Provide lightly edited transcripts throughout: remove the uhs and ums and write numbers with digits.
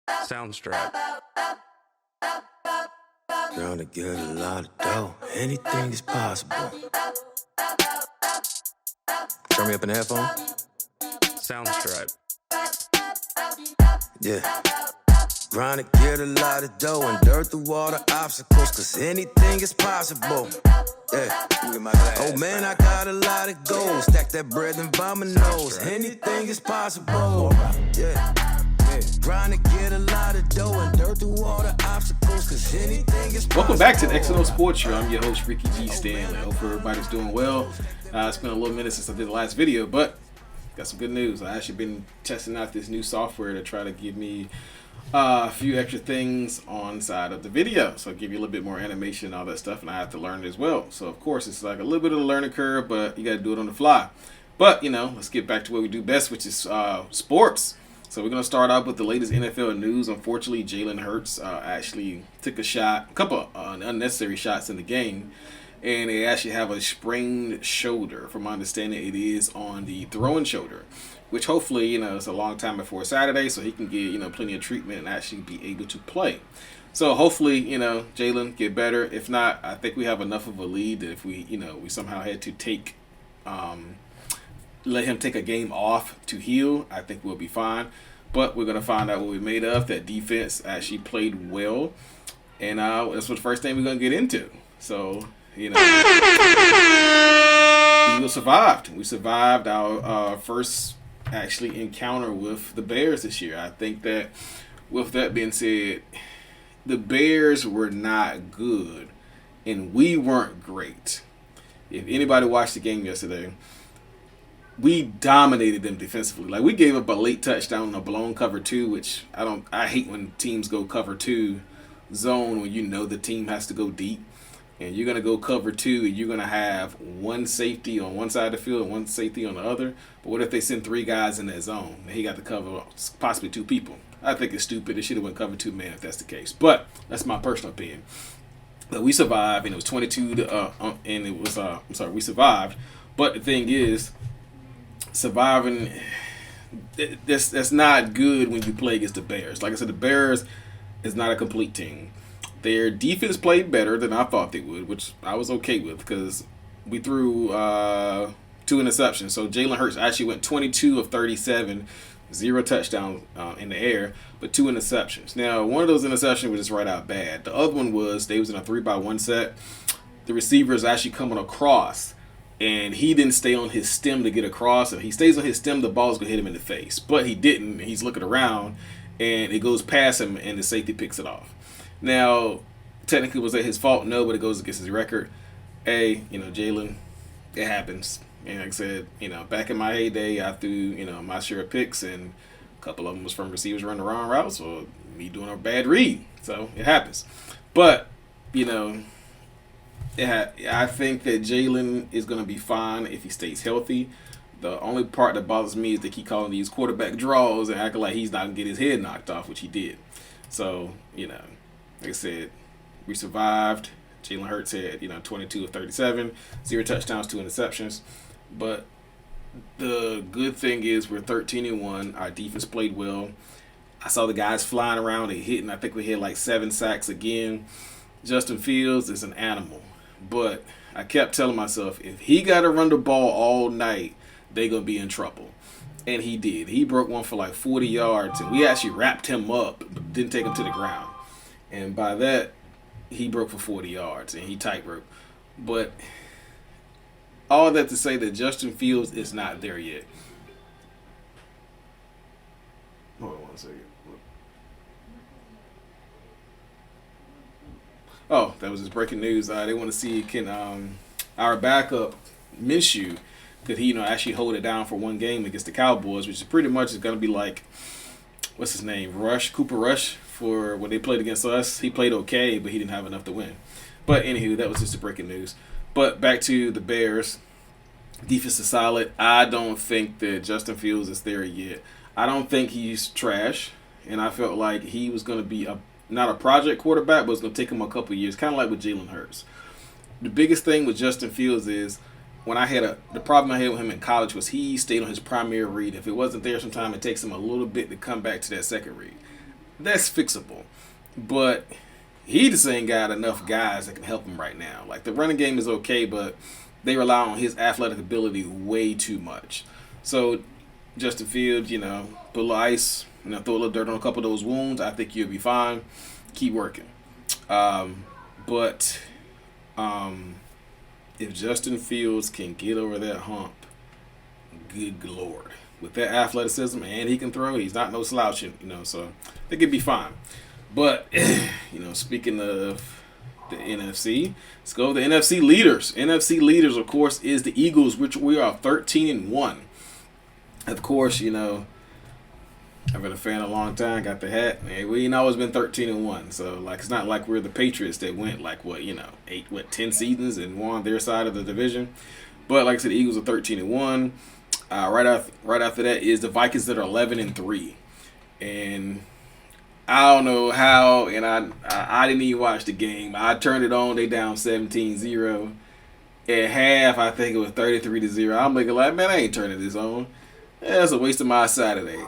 Soundstripe. Trying to get a lot of dough. Anything is possible. Turn me up in the headphone. Soundstripe. Yeah. Trying to get a lot of dough and dirt through all the obstacles, cause anything is possible. Yeah. Oh man, I got a lot of goals. Stack that bread and by my nose. Anything is possible. Yeah. Trying to get a lot of dough and dirt through all the obstacles, cause anything is possible. Welcome back to the XandOsportstalk Show. I'm your host, Ricky G. Stanley. I hope everybody's doing well. It's been a little minute since I did the last video, but got some good news. I actually been testing out this new software to try to give me a few extra things on side of the video. So I'll give you a little bit more animation and all that stuff, and I have to learn it as well. So of course it's like a little bit of a learning curve, but you got to do it on the fly. But you know, let's get back to what we do best, which is sports. So we're going to start out with the latest NFL news. Unfortunately, Jalen Hurts actually took a couple unnecessary shots in the game, and they actually have a sprained shoulder. From my understanding, it is on the throwing shoulder, which hopefully, you know, it's a long time before Saturday, so he can get, you know, plenty of treatment and actually be able to play. So hopefully, you know, Jalen get better. If not, I think we have enough of a lead that if we, you know, we somehow had to let him take a game off to heal, I think we'll be fine. But we're going to find out what we're made of. That defense actually played well. And that's what the first thing we're going to get into. So, you know, Eagles survived. We survived our first actually encounter with the Bears this year. I think that with that being said, the Bears were not good and we weren't great. If anybody watched the game yesterday, we dominated them defensively. Like, we gave up a late touchdown on a blown cover 2, which I hate when teams go cover 2 zone when you know the team has to go deep. And you're going to go cover 2 and you're going to have one safety on one side of the field and one safety on the other. But what if they send 3 guys in that zone and he got to cover possibly 2 people? I think it's stupid. It should have went cover 2 man if that's the case. But that's my personal opinion. But we survived, and it was 22 to and it was we survived. But the thing is, surviving, that's not good when you play against the Bears. Like I said, the Bears is not a complete team. Their defense played better than I thought they would, which I was okay with because we threw 2 interceptions. So Jalen Hurts actually went 22 of 37, 0 touchdowns in the air, but 2 interceptions. Now, one of those interceptions was just right out bad. The other one was they was in a 3-by-1 set. The receiver is actually coming across, and he didn't stay on his stem to get across. If he stays on his stem, the ball's going to hit him in the face. But he didn't. He's looking around, and it goes past him, and the safety picks it off. Now, technically, was that his fault? No, but it goes against his record. You know, Jalen, it happens. And like I said, you know, back in my heyday, I threw, you know, my share of picks, and a couple of them was from receivers running the wrong routes or me doing a bad read. So, it happens. But, you know, I think that Jalen is going to be fine if he stays healthy. The only part that bothers me is they keep calling these quarterback draws and acting like he's not going to get his head knocked off, which he did. So, you know, like I said, we survived. Jalen Hurts had, you know, 22 of 37, 0 touchdowns, 2 interceptions. But the good thing is we're 13-1. Our defense played well. I saw the guys flying around. They hitting. I think we had like 7 sacks again. Justin Fields is an animal. But I kept telling myself, if he got to run the ball all night, they're going to be in trouble. And he did. He broke one for like 40 yards, and we actually wrapped him up, but didn't take him to the ground. And by that, he broke for 40 yards, and he tightrope. But all that to say that Justin Fields is not there yet. Hold on 1 second. Oh, that was just breaking news. They want to see can our backup Minshew could he, you know, actually hold it down for one game against the Cowboys, which is pretty much going to be like, what's his name, Cooper Rush, for when they played against us. He played okay, but he didn't have enough to win. But anywho, that was just the breaking news. But back to the Bears. Defense is solid. I don't think that Justin Fields is there yet. I don't think he's trash, and I felt like he was going to be not a project quarterback, but it's going to take him a couple of years, kind of like with Jalen Hurts. The biggest thing with Justin Fields is when the problem I had with him in college was he stayed on his primary read. If it wasn't there sometime, it takes him a little bit to come back to that second read. that's fixable. But he just ain't got enough guys that can help him right now. Like, the running game is okay, but they rely on his athletic ability way too much. So, Justin Fields, put a little ice, throw a little dirt on a couple of those wounds. I think you'll be fine. Keep working. But if Justin Fields can get over that hump, good Lord. With that athleticism, and he can throw, he's not no slouching, so they could be fine. But, speaking of the NFC, let's go with the NFC leaders. NFC leaders, of course, is the Eagles, which we are 13-1. Of course, I've been a fan a long time, got the hat. Man, we ain't always been 13-1. So, it's not like we're the Patriots that went, 10 seasons and won their side of the division. But, like I said, the Eagles are 13-1. Right after that is the Vikings that are 11-3. And I don't know how, and I didn't even watch the game. I turned it on, they down 17-0. At half, I think it was 33-0. I'm looking like, man, I ain't turning this on. That's a waste of my Saturday.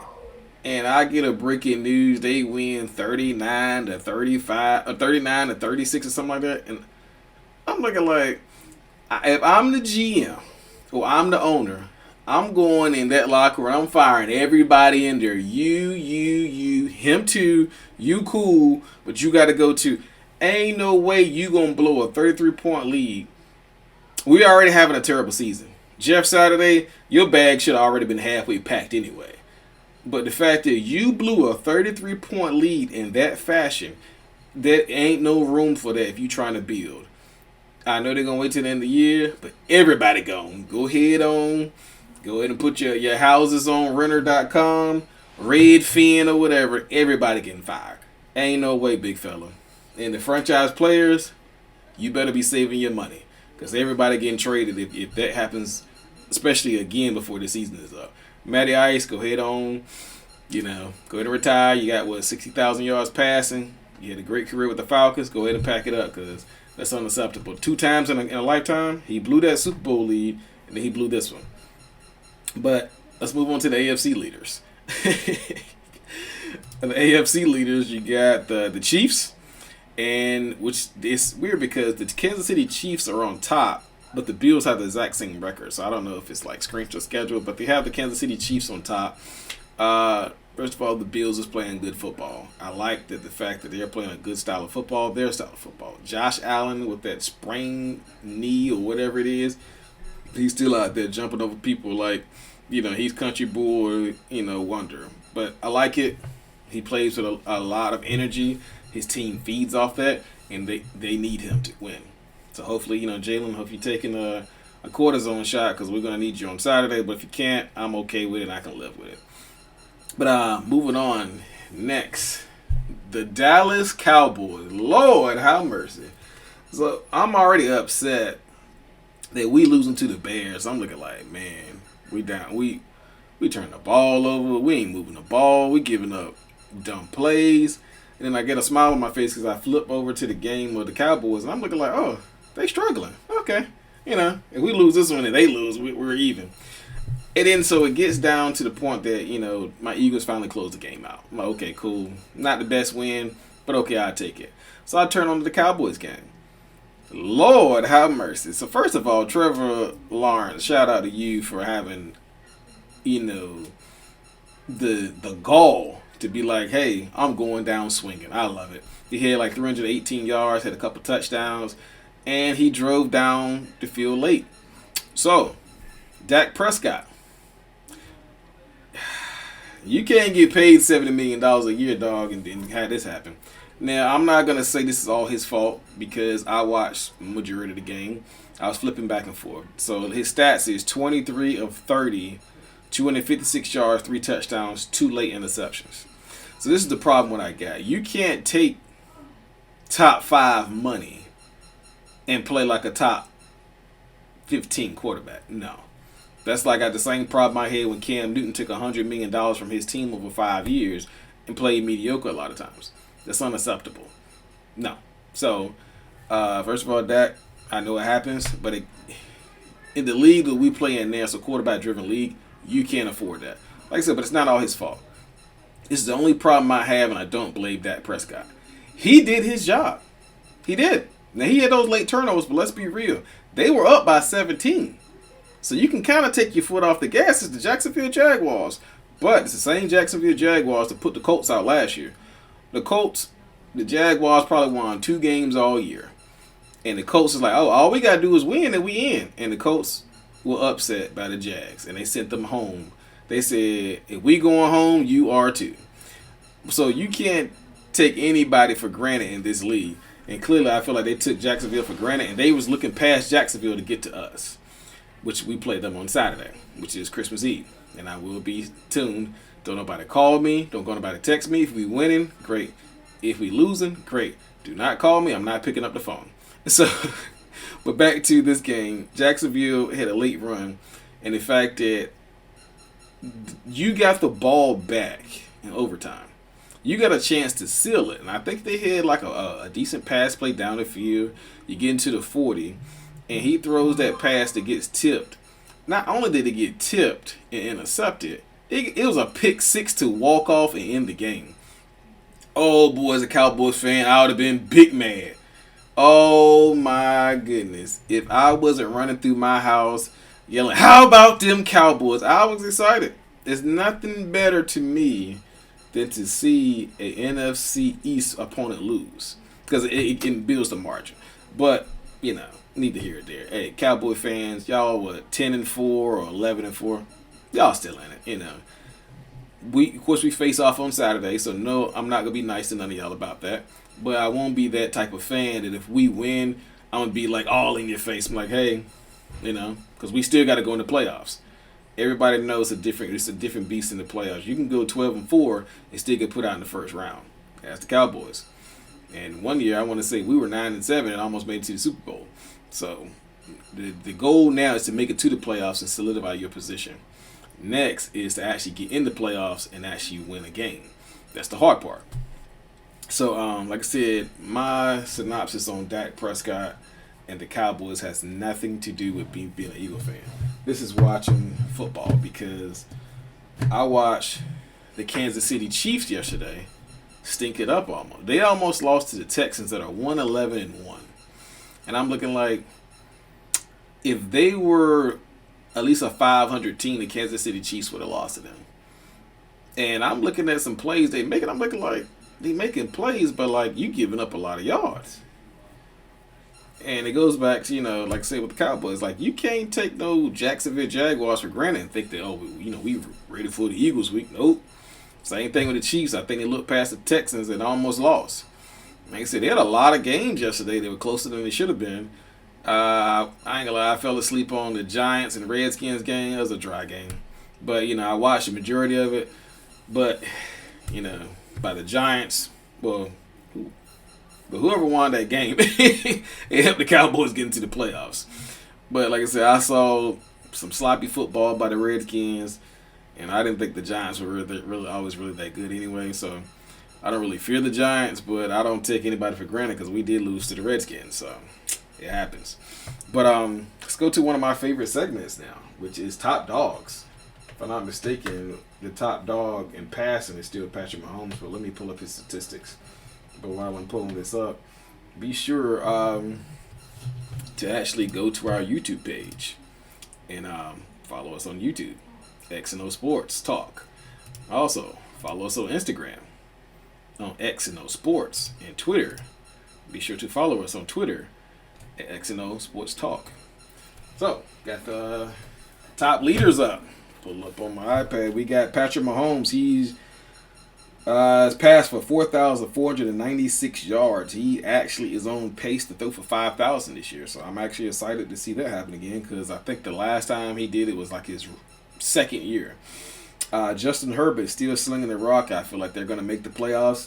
And I get a breaking news, they win 39-35, or 39-36 or something like that. And I'm looking like, if I'm the GM, or I'm the owner, I'm going in that locker room, I'm firing everybody in there. You, him too, you cool, but you got to go too. Ain't no way you going to blow a 33-point lead. We already having a terrible season. Jeff Saturday, your bag should have already been halfway packed anyway. But the fact that you blew a 33-point lead in that fashion, there ain't no room for that if you're trying to build. I know they're going to wait till the end of the year, but everybody gone. Go ahead and put your houses on renter.com, Redfin or whatever. Everybody getting fired. Ain't no way, big fella. And the franchise players, you better be saving your money. Because everybody getting traded if that happens, especially again before the season is up. Matty Ice, go ahead and retire. You got, 60,000 yards passing. You had a great career with the Falcons. Go ahead and pack it up because that's unacceptable. 2 times in a lifetime, he blew that Super Bowl lead, and then he blew this one. But let's move on to the AFC leaders. And the AFC leaders, you got the Chiefs, and which is weird because the Kansas City Chiefs are on top, but the Bills have the exact same record. So I don't know if it's screenshot schedule, but they have the Kansas City Chiefs on top. First of all, the Bills is playing good football. I like the fact that they're playing a good style of football, their style of football. Josh Allen with that sprained knee or whatever it is, he's still out there jumping over people he's country boy, wonder. But I like it. He plays with a lot of energy. His team feeds off that, and they need him to win. So hopefully, Jalen, hope you're taking a cortisone shot because we're going to need you on Saturday. But if you can't, I'm okay with it. I can live with it. But moving on. Next, the Dallas Cowboys. Lord have mercy. So I'm already upset that we losing to the Bears. I'm looking like, man, we down. We turn the ball over. We ain't moving the ball. We giving up dumb plays. And then I get a smile on my face because I flip over to the game of the Cowboys, and I'm looking like, oh, they struggling. Okay. If we lose this one and they lose, we're even. And then so it gets down to the point that, my Eagles finally close the game out. I'm like, okay, cool. Not the best win, but okay, I'll take it. So I turn on to the Cowboys game. Lord have mercy. So first of all, Trevor Lawrence, shout out to you for having, the gall to be like, hey, I'm going down swinging. I love it. He had 318 yards, had a couple touchdowns, and he drove down the field late. So, Dak Prescott, you can't get paid $70 million a year, dog, and then have this happen. Now, I'm not going to say this is all his fault because I watched the majority of the game. I was flipping back and forth. So, his stats is 23 of 30, 256 yards, 3 touchdowns, 2 late interceptions. So, this is the problem what I got. You can't take top 5 money and play like a top 15 quarterback. No. That's I got the same problem I had when Cam Newton took $100 million from his team over 5 years and played mediocre a lot of times. That's unacceptable. No. So, first of all, Dak, I know it happens, but in the league that we play in now, it's a quarterback-driven league, you can't afford that. Like I said, but it's not all his fault. It's the only problem I have, and I don't blame Dak Prescott. He did his job. He did. Now, he had those late turnovers, but let's be real. They were up by 17. So you can kind of take your foot off the gas as the Jacksonville Jaguars. But it's the same Jacksonville Jaguars that put the Colts out last year. The Jaguars probably won 2 games all year. And the Colts is like, oh, all we got to do is win and we in. And the Colts were upset by the Jags. And they sent them home. They said, if we going home, you are too. So you can't take anybody for granted in this league. And clearly I feel like they took Jacksonville for granted. And they was looking past Jacksonville to get to us. Which we played them on Saturday. Which is Christmas Eve. And I will be tuned. Don't nobody call me. Don't go nobody text me. If we winning, great. If we losing, great. Do not call me. I'm not picking up the phone. So, but back to this game. Jacksonville had a late run. And the fact that you got the ball back in overtime. You got a chance to seal it. And I think they had like a decent pass play down the field. You get into the 40. And he throws that pass that gets tipped. Not only did it get tipped and intercepted, it was a pick 6 to walk off and end the game. Oh, boy, as a Cowboys fan, I would have been big mad. Oh, my goodness. If I wasn't running through my house yelling, how about them Cowboys? I was excited. There's nothing better to me than to see an NFC East opponent lose. Because it builds the margin. But, you know, need to hear it there. Hey, Cowboy fans, y'all were 10-4 or 11-4. Y'all still in it, you know. Of course, we face off on Saturday, so no, I'm not going to be nice to none of y'all about that. But I won't be that type of fan that if we win, I'm going to be like all in your face. I'm like, hey, you know, because we still got to go in the playoffs. Everybody knows it's a different beast in the playoffs. You can go 12-4 and still get put out in the first round. That's the Cowboys. And one year, I want to say we were 9-7 and almost made it to the Super Bowl. So the goal now is to make it to the playoffs and solidify your position. Next is to actually get in the playoffs and actually win a game. That's the hard part. So, like I said, my synopsis on Dak Prescott and the Cowboys has nothing to do with being an Eagle fan. This is watching football because I watched the Kansas City Chiefs yesterday stink it up almost. They almost lost to the Texans that are 1-11-1. And I'm looking like, if they were at least a 500 team, the Kansas City Chiefs would have lost to them. And I'm looking at some plays they make, and I'm looking like, they making plays, but like, you giving up a lot of yards. And it goes back to, you know, like I said with the Cowboys, like, you can't take no Jacksonville Jaguars for granted and think that, oh, you know, we ready for the Eagles week. Nope. Same thing with the Chiefs. I think they looked past the Texans and almost lost. Like I said, they had a lot of games yesterday that were closer than they should have been. I ain't gonna lie, I fell asleep on the Giants and Redskins game. It was a dry game. But, you know, I watched the majority of it. But, you know, by the Giants, well, but whoever won that game, it helped the Cowboys get into the playoffs. But like I said, I saw some sloppy football by the Redskins, and I didn't think the Giants were really always really that good anyway. So I don't really fear the Giants, but I don't take anybody for granted because we did lose to the Redskins. So it happens. But let's go to one of my favorite segments now, which is Top Dogs. If I'm not mistaken, the top dog in passing is still Patrick Mahomes, but let me pull up his statistics. But while I'm pulling this up, be sure to actually go to our YouTube page and follow us on YouTube, XandOsportstalk. Also, follow us on Instagram, on XandOsports, and Twitter. Be sure to follow us on Twitter at XandOsportstalk. So, got the top leaders up. Pull up on my iPad. We got Patrick Mahomes. He's passed for 4,496 yards. He actually is on pace to throw for 5,000 this year. So I'm actually excited to see that happen again because I think the last time he did it was like his second year. Justin Herbert still slinging the rock. I feel like they're going to make the playoffs,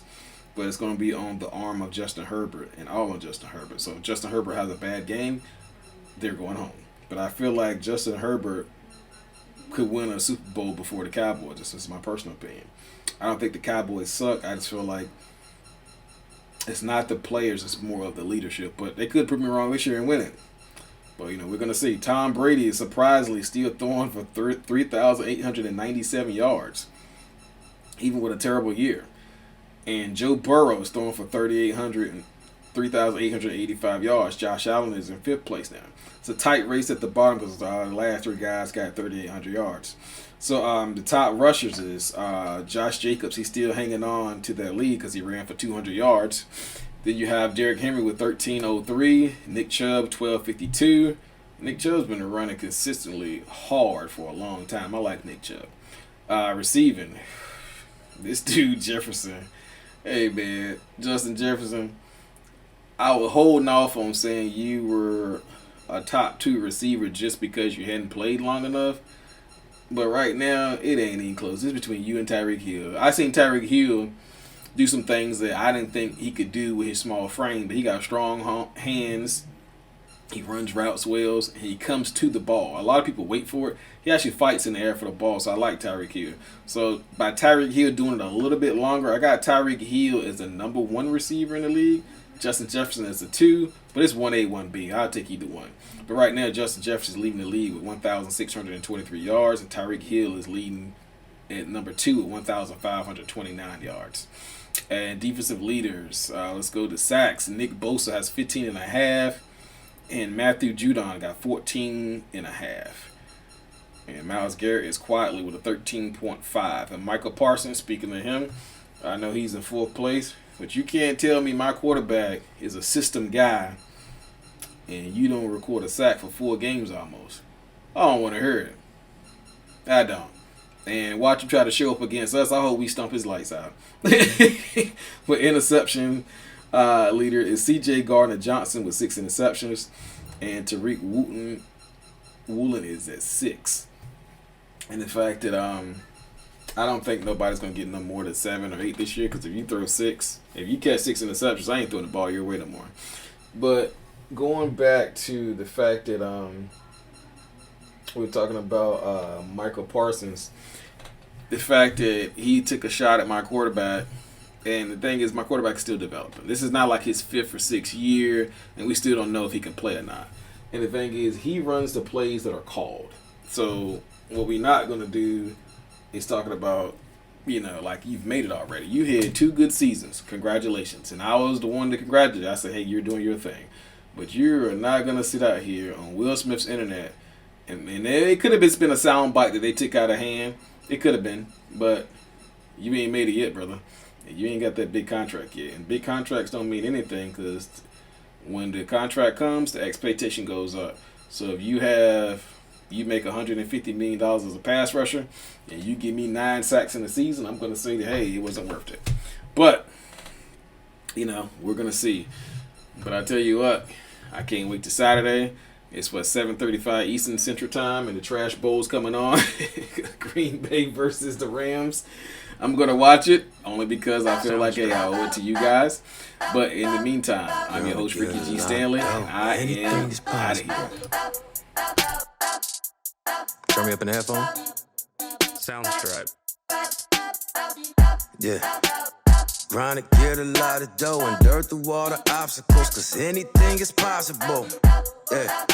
but it's going to be on the arm of Justin Herbert and all on Justin Herbert. So if Justin Herbert has a bad game, they're going home. But I feel like Justin Herbert could win a Super Bowl before the Cowboys. This is my personal opinion. I don't think the Cowboys suck. I just feel like it's not the players, it's more of the leadership. But they could prove me wrong this year and win it. But, you know, we're going to see. Tom Brady is surprisingly still throwing for 3,897 yards. even with a terrible year. And Joe Burrow is throwing for 3,885 yards. Josh Allen is in 5th place now. It's a tight race at the bottom because the last 3 guys got 3,800 yards. So the top rushers is Josh Jacobs. He's still hanging on to that lead because he ran for 200 yards. Then you have Derrick Henry with 1,303. Nick Chubb, 1,252. Nick Chubb's been running consistently hard for a long time. I like Nick Chubb. Receiving, this dude Jefferson. Hey, man, Justin Jefferson, I was holding off on saying you were a top 2 receiver just because you hadn't played long enough. But right now, it ain't even close. It's between you and Tyreek Hill. I seen Tyreek Hill do some things that I didn't think he could do with his small frame, but he got strong hands. He runs routes well, and he comes to the ball. A lot of people wait for it. He actually fights in the air for the ball, so I like Tyreek Hill. So by Tyreek Hill doing it a little bit longer, I got Tyreek Hill as the number 1 receiver in the league. Justin Jefferson as the 2, but it's 1A, 1B. I'll take either one. But right now, Justin Jefferson is leading the league with 1,623 yards, and Tyreek Hill is leading at number 2 with 1,529 yards. And defensive leaders, let's go to sacks. Nick Bosa has 15.5. And Matthew Judon got 14.5. And Myles Garrett is quietly with a 13.5. And Michael Parsons, speaking of him, I know he's in 4th place. But you can't tell me my quarterback is a system guy and you don't record a sack for 4 games almost. I don't want to hear it. I don't. And watch him try to show up against us. I hope we stump his lights out. For interception, leader is C.J. Gardner-Johnson with 6 interceptions, and Tariq Woolen is at 6. And the fact that I don't think nobody's gonna get no more than 7 or 8 this year, because if you throw 6, if you catch 6 interceptions, I ain't throwing the ball your way no more. But going back to the fact that we're talking about Michael Parsons, the fact that he took a shot at my quarterback. And the thing is, my quarterback is still developing. This is not like his 5th or 6th year, and we still don't know if he can play or not. And the thing is, he runs the plays that are called. So what we're not going to do is talking about, like you've made it already. You had 2 good seasons. Congratulations. And I was the one to congratulate you. I said, hey, you're doing your thing. But you're not going to sit out here on Will Smith's internet. And it could have been a sound bite that they took out of hand. It could have been. But you ain't made it yet, brother. You ain't got that big contract yet. And big contracts don't mean anything because when the contract comes, the expectation goes up. So if you make $150 million as a pass rusher and you give me 9 sacks in the season, I'm going to say that, hey, it wasn't worth it. But, we're going to see. But I tell you what, I can't wait to Saturday. It's 7:35 Eastern Central Time and the Trash Bowl's coming on. Green Bay versus the Rams. I'm going to watch it only because I feel like, hey, I owe it to you guys. But in the meantime, I'm your host, Ricky G. Stanley, and I am out of here. Turn me up in the headphone. Soundstripe. Yeah. Trying to get a lot of dough and dirt through all the obstacles, cause anything is possible. Yeah.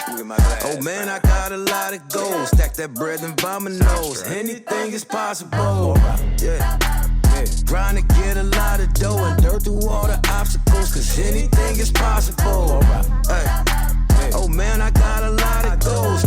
Oh man, I got a lot of gold. Stack that bread and by my nose. Anything is possible. Yeah. Trying to get a lot of dough and dirt through all the obstacles, cause anything is possible. Hey. Oh man, I got a lot of gold.